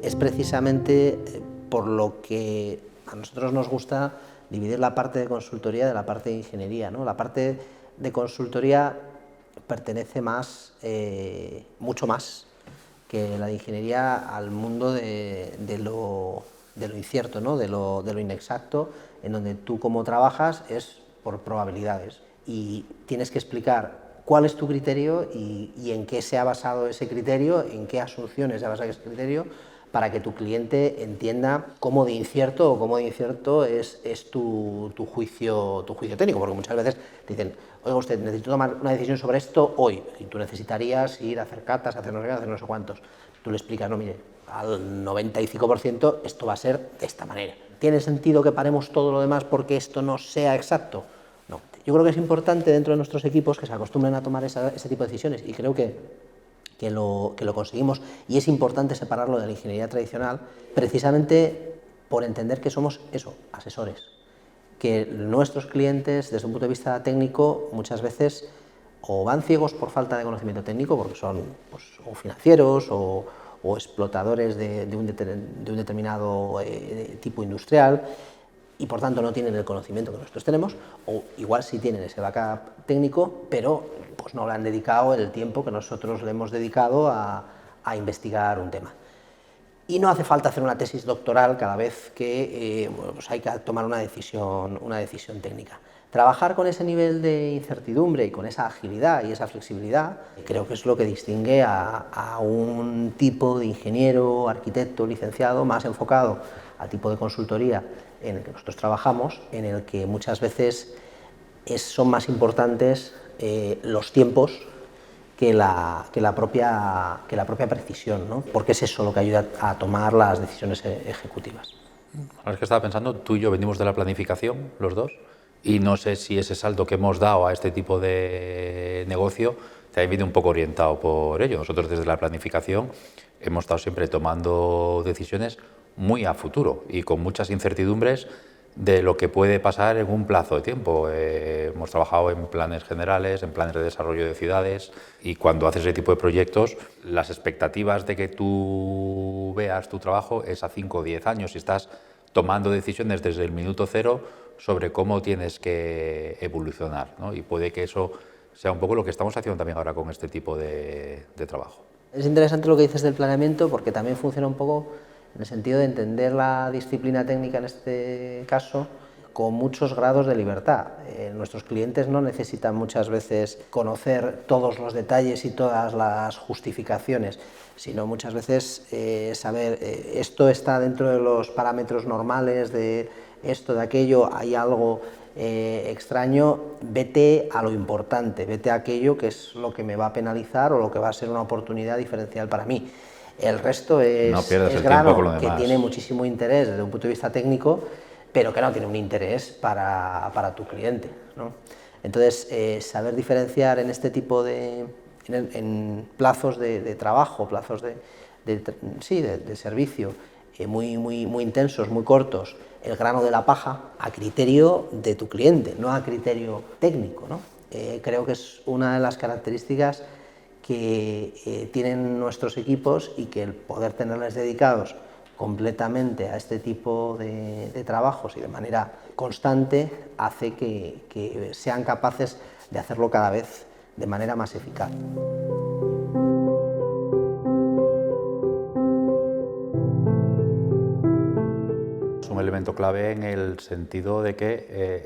es precisamente por lo que a nosotros nos gusta dividir la parte de consultoría de la parte de ingeniería, ¿no? La parte de consultoría pertenece más, mucho más que la de ingeniería al mundo de lo incierto, ¿no? de lo inexacto, en donde tú como trabajas es por probabilidades y tienes que explicar cuál es tu criterio y en qué se ha basado ese criterio, en qué asunciones se ha basado ese criterio, para que tu cliente entienda cómo de incierto o cómo de incierto es tu juicio técnico, porque muchas veces te dicen, oiga usted, necesito tomar una decisión sobre esto hoy, y tú necesitarías ir a hacer catas, hacer no sé qué, hacer no sé cuántos. Tú le explicas, no, mire, al 95% esto va a ser de esta manera. ¿Tiene sentido que paremos todo lo demás porque esto no sea exacto? No. Yo creo que es importante dentro de nuestros equipos que se acostumbren a tomar ese tipo de decisiones, y creo que lo conseguimos, y es importante separarlo de la ingeniería tradicional precisamente por entender que somos eso, asesores, que nuestros clientes desde un punto de vista técnico muchas veces o van ciegos por falta de conocimiento técnico, porque son pues, o financieros o explotadores de un determinado tipo industrial, y por tanto no tienen el conocimiento que nosotros tenemos, o igual sí tienen ese backup técnico, pero pues no le han dedicado el tiempo que nosotros le hemos dedicado a investigar un tema. Y no hace falta hacer una tesis doctoral cada vez que pues hay que tomar una decisión técnica. Trabajar con ese nivel de incertidumbre y con esa agilidad y esa flexibilidad creo que es lo que distingue a un tipo de ingeniero, arquitecto, licenciado más enfocado al tipo de consultoría en el que nosotros trabajamos, en el que muchas veces son más importantes los tiempos que la propia precisión, ¿no? Porque es eso lo que ayuda a tomar las decisiones ejecutivas. Ahora es que estaba pensando, tú y yo venimos de la planificación, los dos, y no sé si ese salto que hemos dado a este tipo de negocio también viene un poco orientado por ello. Nosotros desde la planificación hemos estado siempre tomando decisiones muy a futuro y con muchas incertidumbres de lo que puede pasar en un plazo de tiempo. Hemos trabajado en planes generales, en planes de desarrollo de ciudades, y cuando haces ese tipo de proyectos, las expectativas de que tú veas tu trabajo es a 5 o 10 años y estás tomando decisiones desde el minuto cero sobre cómo tienes que evolucionar, ¿no? Y puede que eso sea un poco lo que estamos haciendo también ahora con este tipo de trabajo. Es interesante lo que dices del planeamiento, porque también funciona un poco en el sentido de entender la disciplina técnica en este caso con muchos grados de libertad. Nuestros clientes no necesitan muchas veces conocer todos los detalles y todas las justificaciones, sino muchas veces saber esto está dentro de los parámetros normales de esto, de aquello, hay algo extraño, vete a lo importante, vete a aquello que es lo que me va a penalizar o lo que va a ser una oportunidad diferencial para mí. El resto es grano que tiene muchísimo interés desde un punto de vista técnico, pero que no tiene un interés para tu cliente, ¿no? Entonces, saber diferenciar en este tipo en plazos de trabajo, plazos de servicio muy intensos, muy cortos, el grano de la paja a criterio de tu cliente, no a criterio técnico, ¿no? Creo que es una de las características que tienen nuestros equipos, y que el poder tenerles dedicados completamente a este tipo de trabajos y de manera constante hace que sean capaces de hacerlo cada vez de manera más eficaz. Es un elemento clave en el sentido de que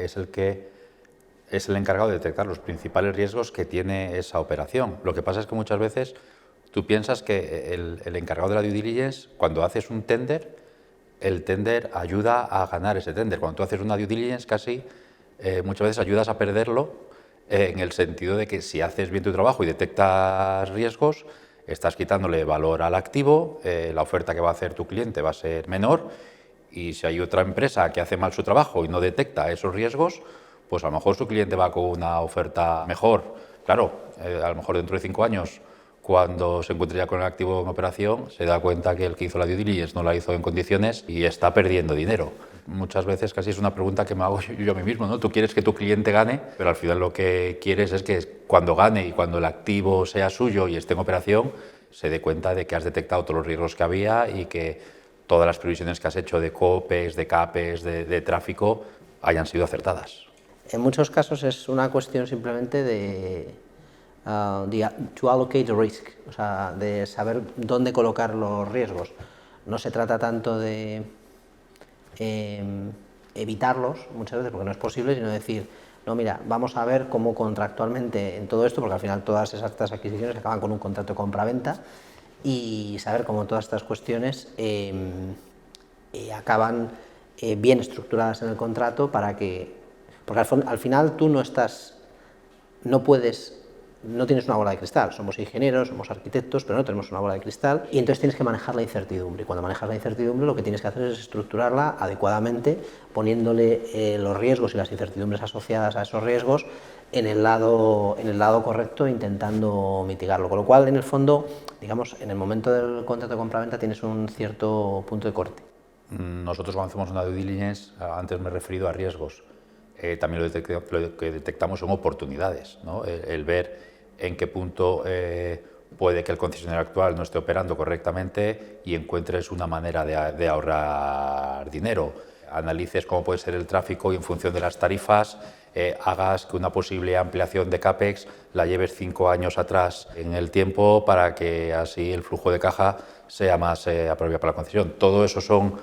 es el encargado de detectar los principales riesgos que tiene esa operación. Lo que pasa es que muchas veces tú piensas que el encargado de la due diligence, cuando haces un tender, el tender ayuda a ganar ese tender. Cuando tú haces una due diligence, casi muchas veces ayudas a perderlo, en el sentido de que si haces bien tu trabajo y detectas riesgos, estás quitándole valor al activo, la oferta que va a hacer tu cliente va a ser menor, y si hay otra empresa que hace mal su trabajo y no detecta esos riesgos, pues a lo mejor su cliente va con una oferta mejor. Claro, a lo mejor dentro de 5 años, cuando se encuentre ya con el activo en operación, se da cuenta que el que hizo la due diligence no la hizo en condiciones y está perdiendo dinero. Muchas veces casi es una pregunta que me hago yo a mí mismo, ¿no? Tú quieres que tu cliente gane, pero al final lo que quieres es que cuando gane y cuando el activo sea suyo y esté en operación, se dé cuenta de que has detectado todos los riesgos que había y que todas las previsiones que has hecho de COPEX, de CAPEX, de tráfico, hayan sido acertadas. En muchos casos es una cuestión simplemente to allocate the risk, o sea, de saber dónde colocar los riesgos. No se trata tanto de evitarlos muchas veces, porque no es posible, sino decir, no, mira, vamos a ver cómo contractualmente en todo esto, porque al final todas estas adquisiciones acaban con un contrato de compra-venta, y saber cómo todas estas cuestiones acaban bien estructuradas en el contrato para que, porque al final tú no tienes una bola de cristal, somos ingenieros, somos arquitectos, pero no tenemos una bola de cristal, y entonces tienes que manejar la incertidumbre, y cuando manejas la incertidumbre lo que tienes que hacer es estructurarla adecuadamente, poniéndole los riesgos y las incertidumbres asociadas a esos riesgos en el lado correcto, intentando mitigarlo, con lo cual en el fondo, digamos, en el momento del contrato de compraventa tienes un cierto punto de corte. Nosotros cuando hacemos una due diligence, antes me he referido a riesgos, también lo que detectamos son oportunidades, ¿no? El ver en qué punto puede que el concesionario actual no esté operando correctamente y encuentres una manera de ahorrar dinero. Analices cómo puede ser el tráfico y en función de las tarifas hagas que una posible ampliación de CAPEX la lleves 5 años atrás en el tiempo para que así el flujo de caja sea más apropiado para la concesión. Todo eso son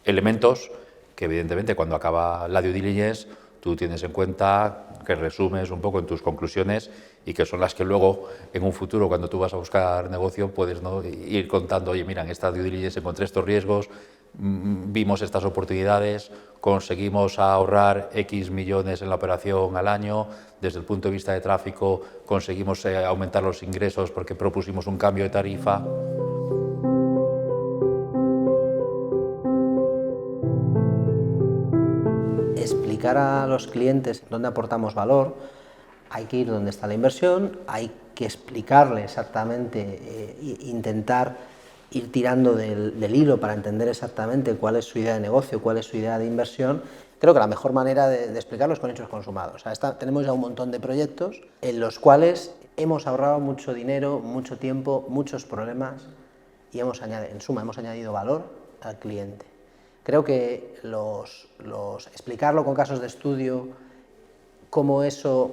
elementos que evidentemente cuando acaba la due diligence tú tienes en cuenta, que resumes un poco en tus conclusiones y que son las que luego en un futuro cuando tú vas a buscar negocio puedes, ¿no?, ir contando, oye, mira, en esta due diligence encontré estos riesgos, vimos estas oportunidades, conseguimos ahorrar X millones en la operación al año, desde el punto de vista de tráfico conseguimos aumentar los ingresos porque propusimos un cambio de tarifa. Explicar a los clientes dónde aportamos valor, hay que ir donde está la inversión, hay que explicarle exactamente, intentar ir tirando del hilo para entender exactamente cuál es su idea de negocio, cuál es su idea de inversión. Creo que la mejor manera de explicarlo es con hechos consumados. O sea, tenemos ya un montón de proyectos en los cuales hemos ahorrado mucho dinero, mucho tiempo, muchos problemas y en suma hemos añadido valor al cliente. Creo que explicarlo con casos de estudio, cómo eso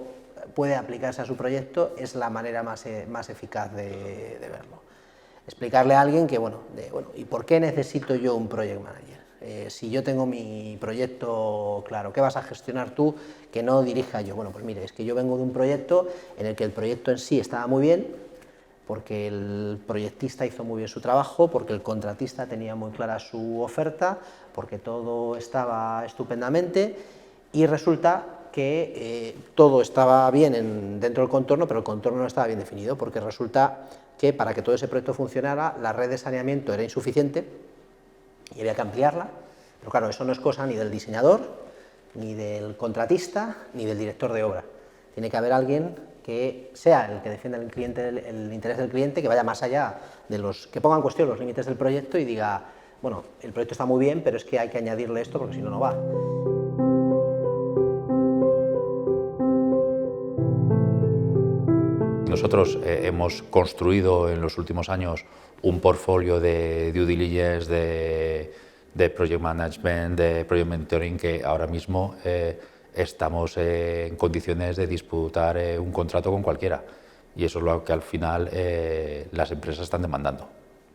puede aplicarse a su proyecto, es la manera más eficaz de verlo. Explicarle a alguien que, ¿y por qué necesito yo un project manager? Si yo tengo mi proyecto claro, ¿qué vas a gestionar tú que no dirija yo? Bueno, pues mire, es que yo vengo de un proyecto en el que el proyecto en sí estaba muy bien, porque el proyectista hizo muy bien su trabajo, porque el contratista tenía muy clara su oferta, porque todo estaba estupendamente y resulta que todo estaba bien dentro del contorno, pero el contorno no estaba bien definido, porque resulta que para que todo ese proyecto funcionara la red de saneamiento era insuficiente y había que ampliarla, pero claro, eso no es cosa ni del diseñador, ni del contratista, ni del director de obra. Tiene que haber alguien que sea el que defienda el interés del cliente, que vaya más allá de que ponga en cuestión los límites del proyecto y diga, bueno, el proyecto está muy bien, pero es que hay que añadirle esto porque si no, no va. Nosotros hemos construido en los últimos años un portfolio de due diligence, de project management, de project mentoring, que ahora mismo estamos en condiciones de disputar un contrato con cualquiera. Y eso es lo que al final las empresas están demandando.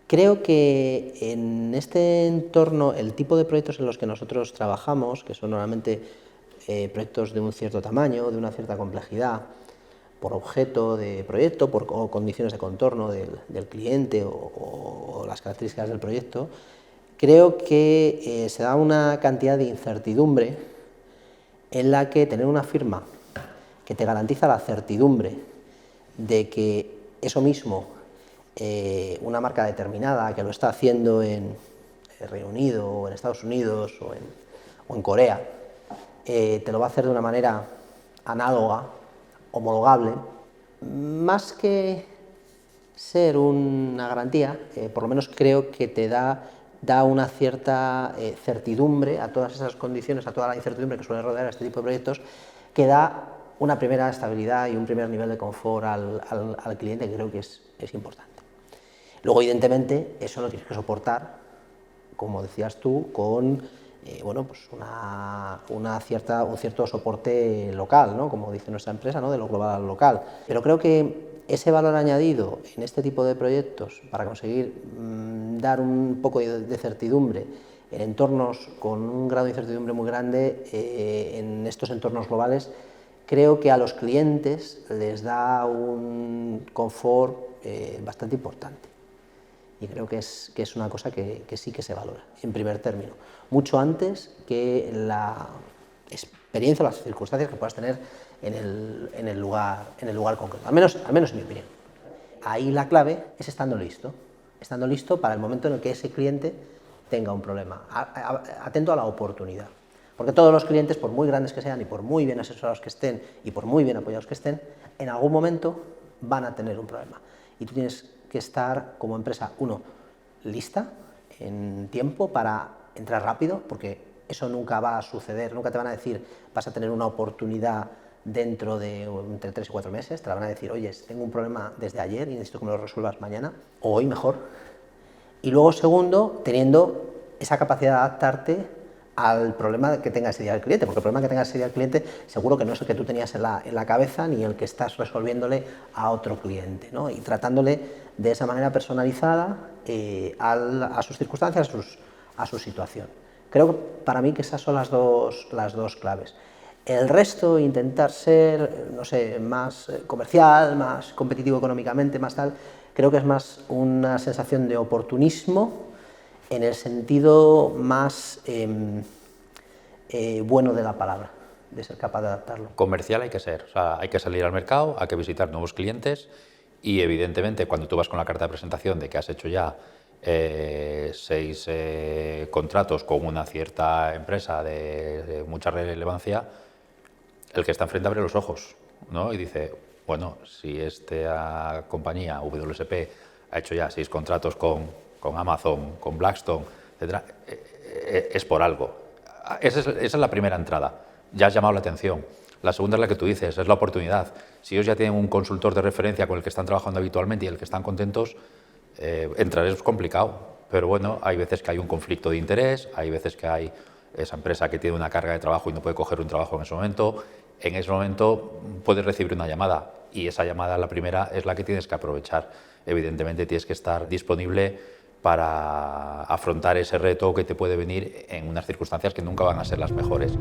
Creo que en este entorno, el tipo de proyectos en los que nosotros trabajamos, que son normalmente proyectos de un cierto tamaño, de una cierta complejidad, por objeto de proyecto, o condiciones de contorno del cliente o las características del proyecto, creo que se da una cantidad de incertidumbre en la que tener una firma que te garantiza la certidumbre de que eso mismo, una marca determinada que lo está haciendo en Reino Unido o en Estados Unidos o en Corea, te lo va a hacer de una manera análoga, homologable, más que ser una garantía, por lo menos creo que te da una cierta certidumbre a todas esas condiciones, a toda la incertidumbre que suele rodear a este tipo de proyectos, que da una primera estabilidad y un primer nivel de confort al cliente, que creo que es importante. Luego, evidentemente, eso lo tienes que soportar, como decías tú, con bueno, pues un cierto soporte local, ¿no? Como dice nuestra empresa, ¿no? De lo global local. Pero creo que ese valor añadido en este tipo de proyectos para conseguir dar un poco de certidumbre en entornos con un grado de incertidumbre muy grande, en estos entornos globales, creo que a los clientes les da un confort bastante importante. Y creo que es una cosa que sí que se valora, en primer término, mucho antes que la experiencia o las circunstancias que puedas tener en el lugar concreto, al menos en mi opinión. Ahí la clave es estando listo para el momento en el que ese cliente tenga un problema, atento a la oportunidad. Porque todos los clientes, por muy grandes que sean y por muy bien asesorados que estén y por muy bien apoyados que estén, en algún momento van a tener un problema. Y tú tienes que estar como empresa, uno, lista en tiempo para entrar rápido, porque eso nunca va a suceder, nunca te van a decir vas a tener una oportunidad dentro de entre 3 y 4 meses, te la van a decir, oye, tengo un problema desde ayer y necesito que me lo resuelvas mañana o hoy mejor. Y luego, segundo, teniendo esa capacidad de adaptarte al problema que tenga ese día el cliente, porque el problema que tenga ese día el cliente seguro que no es el que tú tenías en la cabeza ni el que estás resolviéndole a otro cliente, ¿no? Y tratándole de esa manera personalizada a sus circunstancias, a su situación. Creo que para mí que esas son las dos claves. El resto, intentar ser, no sé, más comercial, más competitivo económicamente, más tal, creo que es más una sensación de oportunismo en el sentido más bueno de la palabra, de ser capaz de adaptarlo. Comercial hay que ser, o sea, hay que salir al mercado, hay que visitar nuevos clientes y evidentemente cuando tú vas con la carta de presentación de que has hecho ya 6 contratos con una cierta empresa de mucha relevancia, el que está enfrente abre los ojos, ¿no? Y dice, bueno, si esta compañía WSP ha hecho ya 6 contratos con Amazon, con Blackstone, etc., es por algo. Esa es la primera entrada. Ya has llamado la atención. La segunda es la que tú dices, es la oportunidad. Si ellos ya tienen un consultor de referencia con el que están trabajando habitualmente y el que están contentos, entrar es complicado. Pero bueno, hay veces que hay un conflicto de interés, hay veces que hay esa empresa que tiene una carga de trabajo y no puede coger un trabajo en ese momento. En ese momento puedes recibir una llamada y esa llamada, la primera, es la que tienes que aprovechar. Evidentemente tienes que estar disponible para afrontar ese reto que te puede venir en unas circunstancias que nunca van a ser las mejores.